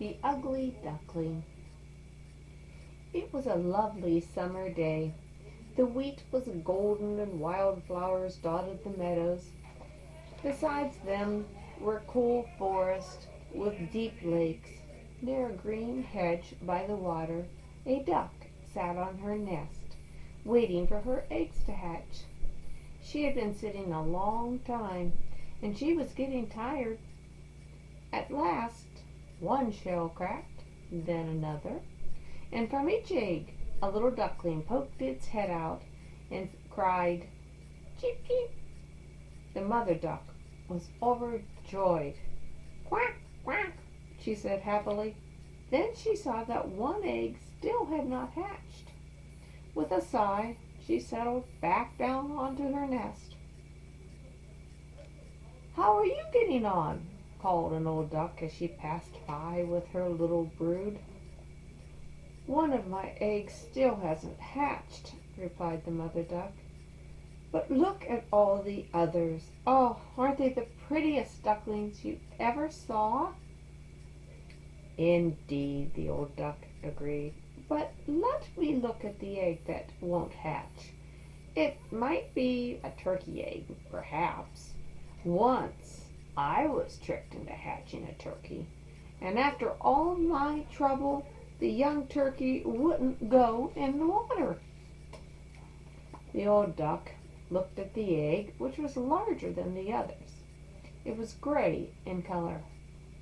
The Ugly Duckling. It was a lovely summer day. The wheat was golden and wildflowers dotted the meadows. Besides them were cool forests with deep lakes. Near a green hedge by the water, a duck sat on her nest, waiting for her eggs to hatch. She had been sitting a long time, and she was getting tired. At last, one shell cracked, then another, and from each egg a little duckling poked its head out and cried, "Cheep, cheep." The mother duck was overjoyed. "Quack, quack," she said happily. Then she saw that one egg still had not hatched. With a sigh, she settled back down onto her nest. "How are you getting on?" called an old duck as she passed by with her little brood. "One of my eggs still hasn't hatched," replied the mother duck. "But look at all the others. Oh, aren't they the prettiest ducklings you ever saw?" "Indeed," the old duck agreed. "But let me look at the egg that won't hatch. It might be a turkey egg, perhaps. Once I was tricked into hatching a turkey, and after all my trouble, the young turkey wouldn't go in the water." The old duck looked at the egg, which was larger than the others. It was gray in color.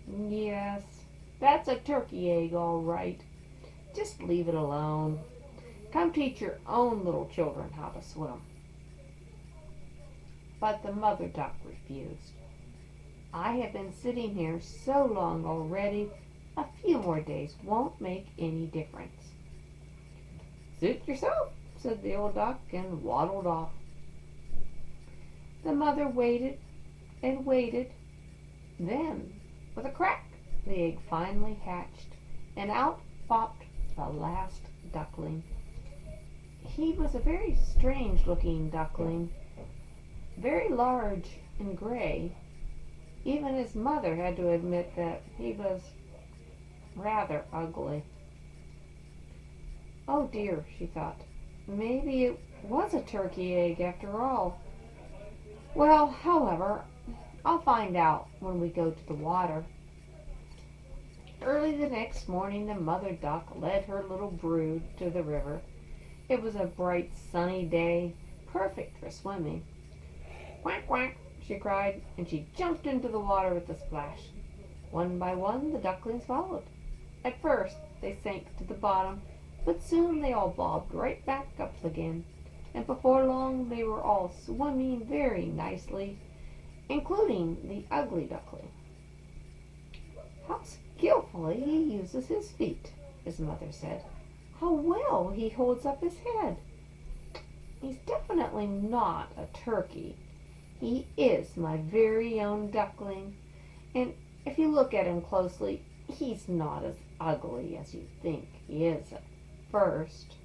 "Yes, that's a turkey egg, all right. Just leave it alone. Come teach your own little children how to swim." But the mother duck refused. "I have been sitting here so long already, a few more days won't make any difference." "Suit yourself," said the old duck, and waddled off. The mother waited and waited. Then, with a crack, the egg finally hatched, and out popped the last duckling. He was a very strange-looking duckling, very large and gray. Even his mother had to admit that he was rather ugly. "Oh dear," she thought, "maybe it was a turkey egg after all. Well, however, I'll find out when we go to the water." Early the next morning the mother duck led her little brood to the river. It was a bright sunny day, perfect for swimming. "Quack, quack," she cried, and she jumped into the water with a splash. One by one the ducklings followed. At first they sank to the bottom, but soon they all bobbed right back up again, and before long they were all swimming very nicely, including the ugly duckling. "How skillfully he uses his feet," his mother said. "How well he holds up his head. He's definitely not a turkey. He is my very own duckling, and if you look at him closely, he's not as ugly as you think he is at first."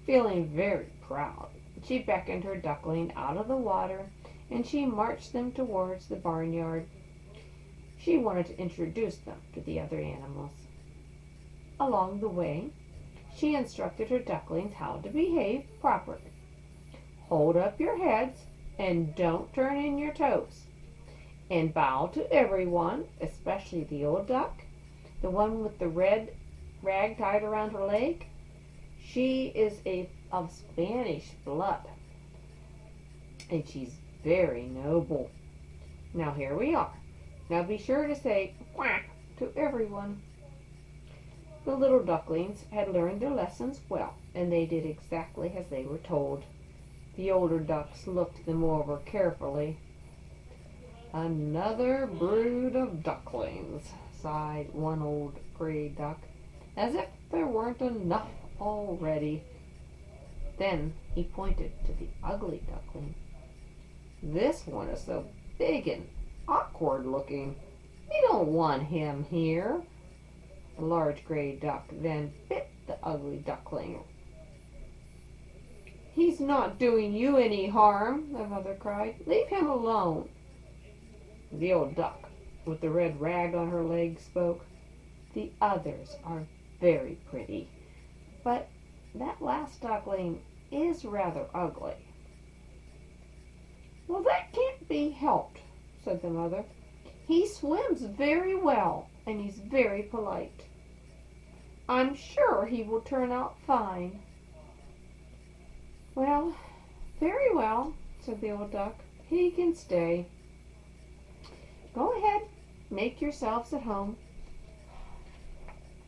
Feeling very proud, she beckoned her duckling out of the water, and she marched them towards the barnyard. She wanted to introduce them to the other animals. Along the way, she instructed her ducklings how to behave properly. "Hold up your heads and don't turn in your toes. And bow to everyone, especially the old duck, the one with the red rag tied around her leg. She is of Spanish blood, and she's very noble. Now here we are. Now be sure to say 'quack' to everyone." The little ducklings had learned their lessons well, and they did exactly as they were told. The older ducks looked them over carefully. "Another brood of ducklings," sighed one old gray duck, "as if there weren't enough already." Then he pointed to the ugly duckling. "This one is so big and awkward looking. We don't want him here." The large gray duck then bit the ugly duckling. "He's not doing you any harm," the mother cried. "Leave him alone." The old duck with the red rag on her leg spoke. The others are very pretty, but that last duckling is rather ugly." "Well, that can't be helped," said the mother. "He swims very well, and he's very polite. I'm sure he will turn out fine." "Well, very well," said the old duck. "He can stay. Go ahead, make yourselves at home."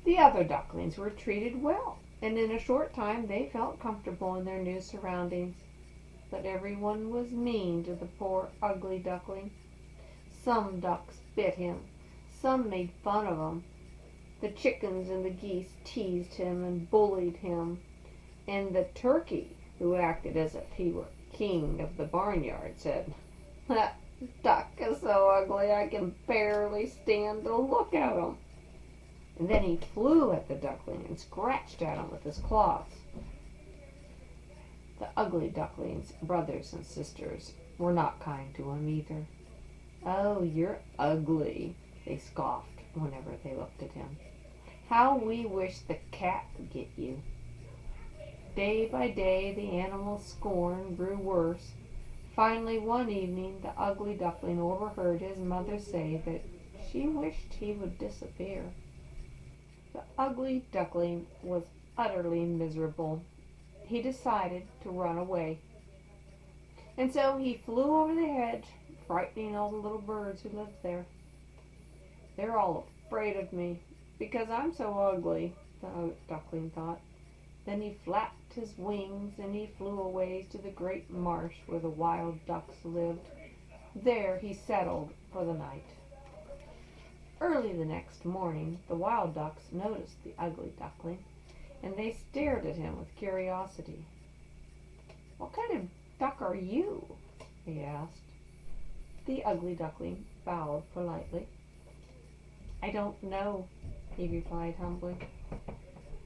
The other ducklings were treated well, and in a short time they felt comfortable in their new surroundings. But everyone was mean to the poor ugly duckling. Some ducks bit him, some made fun of him. The chickens and the geese teased him and bullied him, and the turkey, who acted as if he were king of the barnyard, said, "That duck is so ugly I can barely stand to look at him." And then he flew at the duckling and scratched at him with his claws. The ugly duckling's brothers and sisters were not kind to him either. "Oh, you're ugly," they scoffed whenever they looked at him. "How we wish the cat would get you." Day by day the animal's scorn grew worse. Finally one evening the ugly duckling overheard his mother say that she wished he would disappear. The ugly duckling was utterly miserable. He decided to run away. And so he flew over the hedge, frightening all the little birds who lived there. "They're all afraid of me because I'm so ugly," the duckling thought. Then he flapped his wings and he flew away to the great marsh where the wild ducks lived. There he settled for the night. Early the next morning the wild ducks noticed the ugly duckling, and they stared at him with curiosity. "What kind of duck are you?" he asked. The ugly duckling bowed politely. "I don't know," he replied humbly.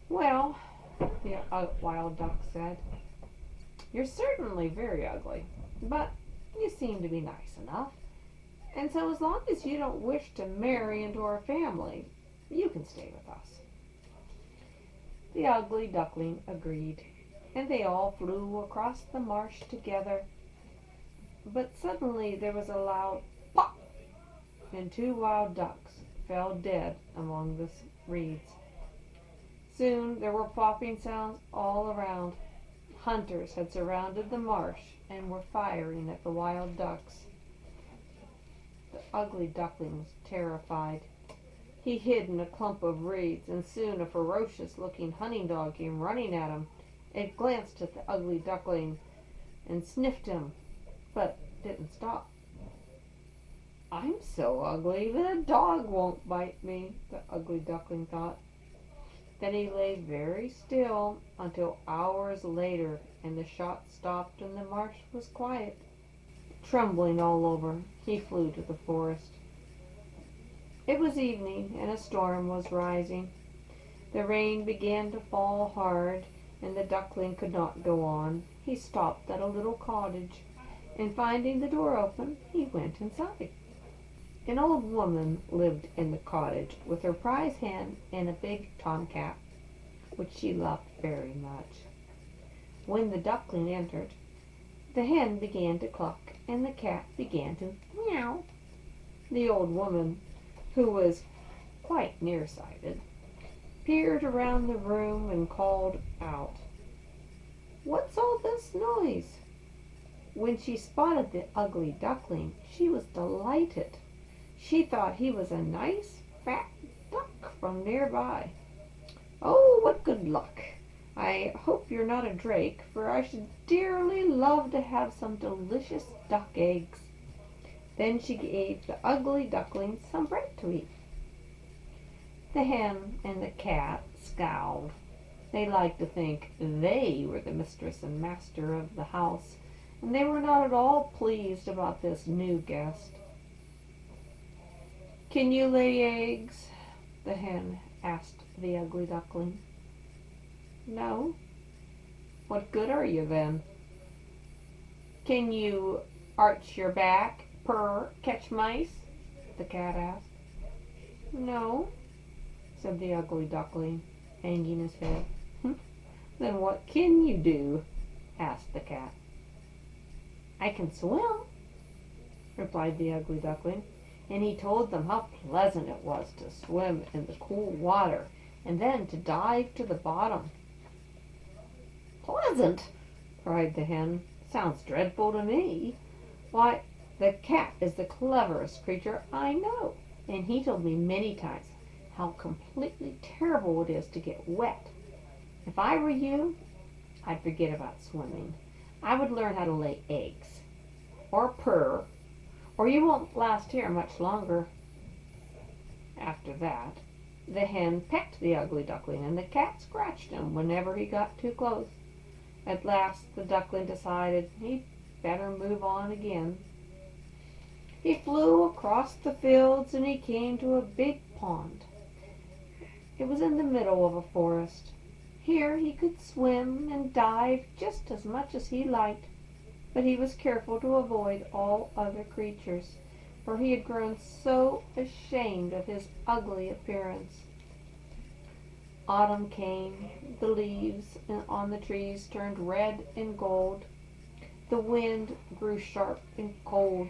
"Well," the wild duck said, "you're certainly very ugly, but you seem to be nice enough, and so as long as you don't wish to marry into our family, you can stay with us." The ugly duckling agreed, and they all flew across the marsh together. But suddenly there was a loud pop, and 2 wild ducks fell dead among the reeds. Soon there were popping sounds all around. Hunters had surrounded the marsh and were firing at the wild ducks. The ugly duckling was terrified. He hid in a clump of reeds, and soon a ferocious-looking hunting dog came running at him. It glanced at the ugly duckling and sniffed him, but didn't stop. "I'm so ugly that a dog won't bite me," the ugly duckling thought. Then he lay very still until hours later, and the shot stopped and the marsh was quiet. Trembling all over, he flew to the forest. It was evening, and a storm was rising. The rain began to fall hard, and the duckling could not go on. He stopped at a little cottage, and finding the door open, he went inside. An old woman lived in the cottage with her prize hen and a big tomcat, which she loved very much. When the duckling entered, the hen began to cluck, and the cat began to meow. The old woman, who was quite nearsighted, peered around the room and called out, "What's all this noise?" When she spotted the ugly duckling, she was delighted. She thought he was a nice fat duck from nearby. "Oh, what good luck! I hope you're not a drake, for I should dearly love to have some delicious duck eggs." Then she gave the ugly duckling some bread to eat. The hen and the cat scowled. They liked to think they were the mistress and master of the house, and they were not at all pleased about this new guest. "Can you lay eggs?" the hen asked the ugly duckling. "No." "What good are you then?" "Can you arch your back, purr, catch mice?" the cat asked. "No." said the ugly duckling, hanging his head. Then what can you do? Asked the cat. I can swim, replied the ugly duckling, and he told them how pleasant it was to swim in the cool water and then to dive to the bottom. Pleasant, cried the hen. Sounds dreadful to me. Why, the cat is the cleverest creature I know, and he told me many times how completely terrible it is to get wet. If I were you, I'd forget about swimming. I would learn how to lay eggs, or purr, or you won't last here much longer. After that, the hen pecked the ugly duckling, and the cat scratched him whenever he got too close. At last, the duckling decided he'd better move on again. He flew across the fields, and he came to a big pond. It was in the middle of a forest. Here he could swim and dive just as much as he liked, but he was careful to avoid all other creatures, for he had grown so ashamed of his ugly appearance. Autumn came. The leaves on the trees turned red and gold. The wind grew sharp and cold.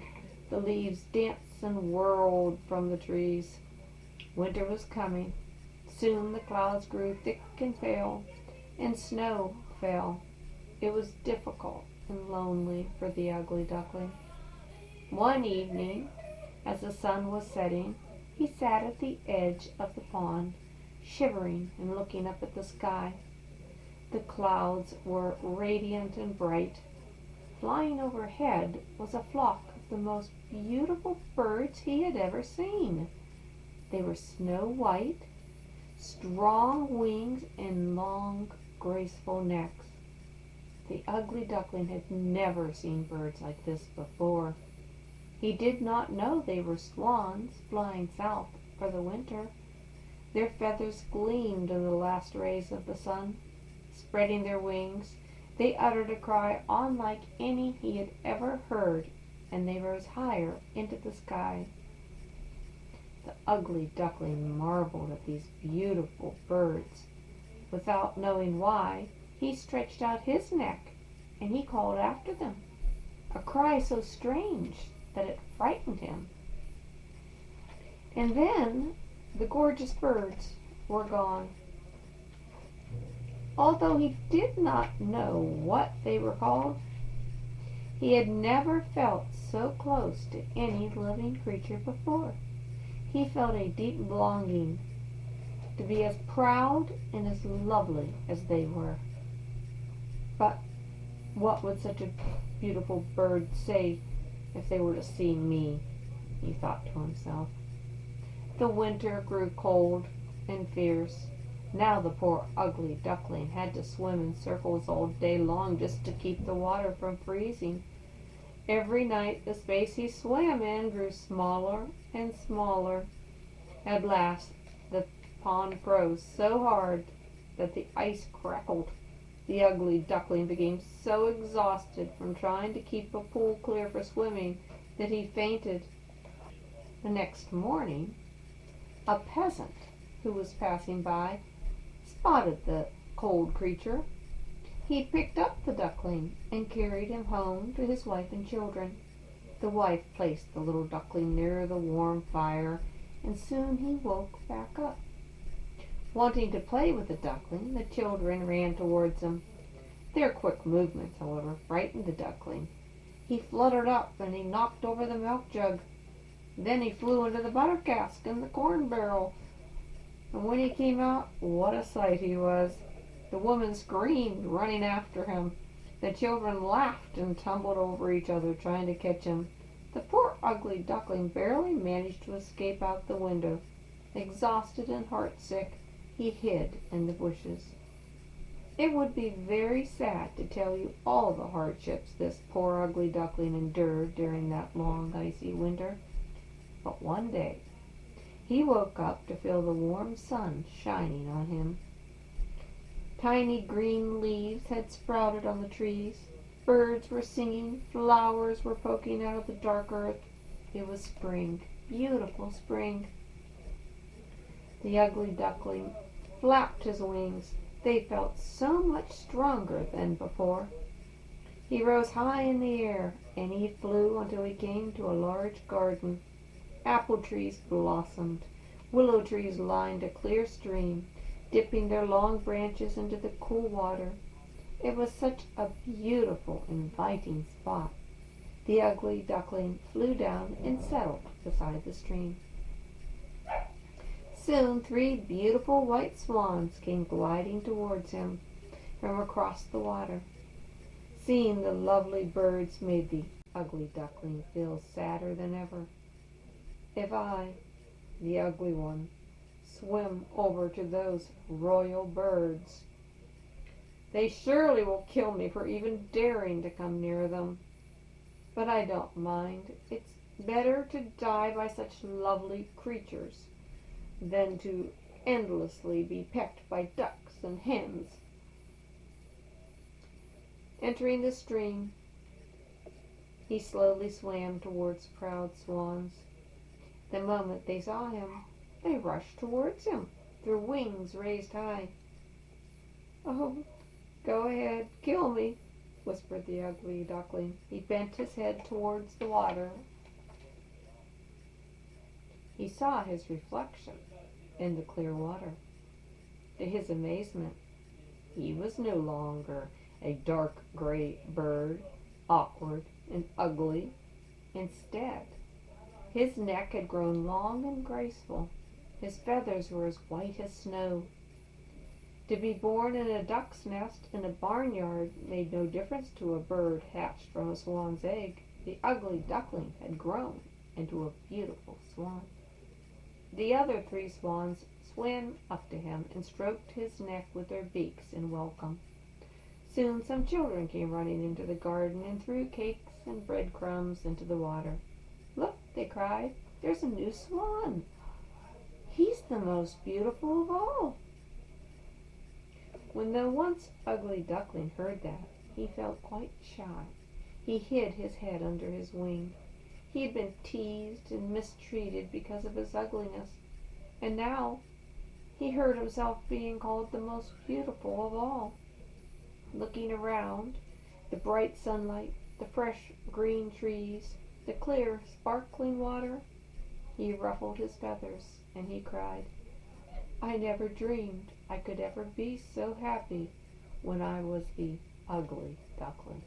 The leaves danced and whirled from the trees. Winter was coming. Soon the clouds grew thick and pale, and snow fell. It was difficult and lonely for the ugly duckling. One evening, as the sun was setting, he sat at the edge of the pond, shivering and looking up at the sky. The clouds were radiant and bright. Flying overhead was a flock of the most beautiful birds he had ever seen. They were snow white, strong wings and long, graceful necks. The ugly duckling had never seen birds like this before. He did not know they were swans flying south for the winter. Their feathers gleamed in the last rays of the sun. Spreading their wings, they uttered a cry unlike any he had ever heard, and they rose higher into the sky. The ugly duckling marveled at these beautiful birds. Without knowing why, he stretched out his neck, and he called after them, a cry so strange that it frightened him. And then the gorgeous birds were gone. Although he did not know what they were called, he had never felt so close to any living creature before. He felt a deep longing to be as proud and as lovely as they were. But what would such a beautiful bird say if they were to see me? He thought to himself. The winter grew cold and fierce. Now the poor ugly duckling had to swim in circles all day long just to keep the water from freezing. Every night the space he swam in grew smaller and smaller. At last the pond froze so hard that the ice crackled. The ugly duckling became so exhausted from trying to keep a pool clear for swimming that he fainted. The next morning, a peasant who was passing by spotted the cold creature. He picked up the duckling and carried him home to his wife and children. The wife placed the little duckling near the warm fire, and soon he woke back up. Wanting to play with the duckling, the children ran towards him. Their quick movements, however, frightened the duckling. He fluttered up and he knocked over the milk jug. Then he flew into the butter cask and the corn barrel. And when he came out, what a sight he was. The woman screamed, running after him. The children laughed and tumbled over each other, trying to catch him. The poor ugly duckling barely managed to escape out the window. Exhausted and heartsick, he hid in the bushes. It would be very sad to tell you all the hardships this poor ugly duckling endured during that long icy winter. But one day, he woke up to feel the warm sun shining on him. Tiny green leaves had sprouted on the trees. Birds were singing. Flowers were poking out of the dark earth. It was spring, beautiful spring. The ugly duckling flapped his wings. They felt so much stronger than before. He rose high in the air, and he flew until he came to a large garden. Apple trees blossomed. Willow trees lined a clear stream, dipping their long branches into the cool water. It was such a beautiful, inviting spot. The ugly duckling flew down and settled beside the stream. Soon 3 beautiful white swans came gliding towards him from across the water. Seeing the lovely birds made the ugly duckling feel sadder than ever. If I, the ugly one, swim over to those royal birds, they surely will kill me for even daring to come near them. But I don't mind. It's better to die by such lovely creatures than to endlessly be pecked by ducks and hens. Entering the stream, he slowly swam towards proud swans. The moment they saw him, they rushed towards him, their wings raised high. "Oh, go ahead, kill me," whispered the ugly duckling. He bent his head towards the water. He saw his reflection in the clear water. To his amazement, he was no longer a dark gray bird, awkward and ugly. Instead, his neck had grown long and graceful. His feathers were as white as snow. To be born in a duck's nest in a barnyard made no difference to a bird hatched from a swan's egg. The ugly duckling had grown into a beautiful swan. The other 3 swans swam up to him and stroked his neck with their beaks in welcome. Soon some children came running into the garden and threw cakes and breadcrumbs into the water. "Look," they cried, "there's a new swan. He's the most beautiful of all." When the once ugly duckling heard that, he felt quite shy. He hid his head under his wing. He had been teased and mistreated because of his ugliness, and now he heard himself being called the most beautiful of all. Looking around, the bright sunlight, the fresh green trees, the clear, sparkling water, he ruffled his feathers and he cried, "I never dreamed I could ever be so happy when I was the ugly duckling."